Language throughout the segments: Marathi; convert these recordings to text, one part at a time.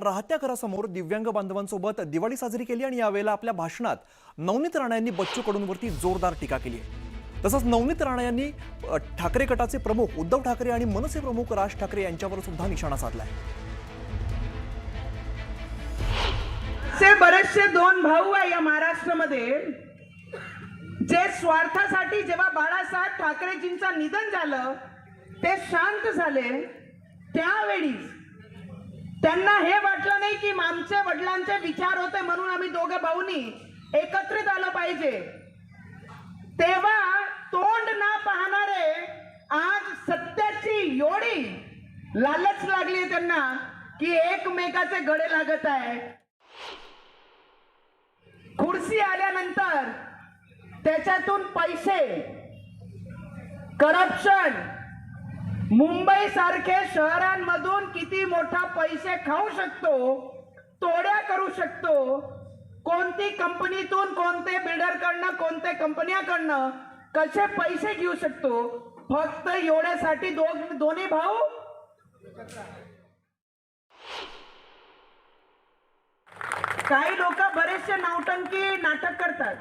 राहत्या घरासमोर दिव्यांग बांधवांसोबत दिवाळी साजरी केली आणि यावेळेला आपल्या भाषणात नवनीत राणा यांनी बच्चू कडूंवरती जोरदार टीका केली आहे। तसंच नवनीत राणा यांनी ठाकरे गटाचे प्रमुख उद्धव ठाकरे आणि मनसे प्रमुख राज ठाकरे यांच्यावर सुद्धा निशाणा साधलाय। बरेचसे दोन भाऊ आहे या महाराष्ट्रामध्ये जे स्वार्थासाठी जेव्हा बाळासाहेब ठाकरेजींचं निधन झालं ते शांत झाले, त्यावेळी त्यांना हे वाटलं नाही की आमच्या वडिलांचे विचार होते म्हणून आम्ही दोघे भाऊनी एकत्रित आलं पाहिजे। तेव्हा तोंड ना पाहणारे आज सत्याची एवढी लालच लागली त्यांना की एकमेकाचे गळे लागत आहे। खुर्ची आल्यानंतर त्याच्यातून पैसे, करप्शन, मुंबई सारखे शहरांमधून किती मोठा पैसे खाऊ शकतो, तोड्या करू शकतो, कोणती कंपनीतून कोणते बिल्डरकडनं कोणत्या कंपन्याकडनं कसे पैसे घेऊ शकतो, फक्त एवढ्यासाठी दोन्ही भाऊ काही लोक बरेचसे नौटंकी नाटक करतात।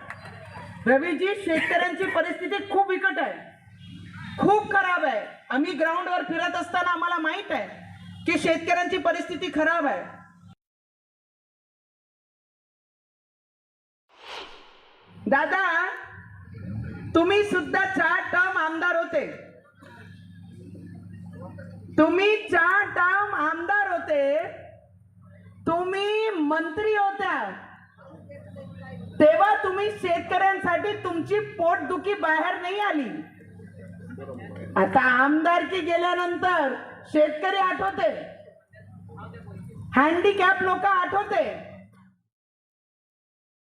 रवीजी, शेतकऱ्यांची परिस्थिती खूप बिकट आहे, खूप खराब आहे। आम्ही ग्राउंडवर फिरत असताना आम्हाला माहित आहे की शेतकऱ्यांची परिस्थिती खराब आहे। दादा, तुम्ही सुद्धा 4 टर्म आमदार होते, तुम्ही 4 टर्म आमदार होते, तुम्ही मंत्री होत्या, तेव्हा तुम्ही शेतकऱ्यांसाठी तुमची पोटदुखी बाहेर नाही आली। आता आमदारकी गेल्यानंतर शेतकरी आठवते, हँडिकॅप लोक आठवते,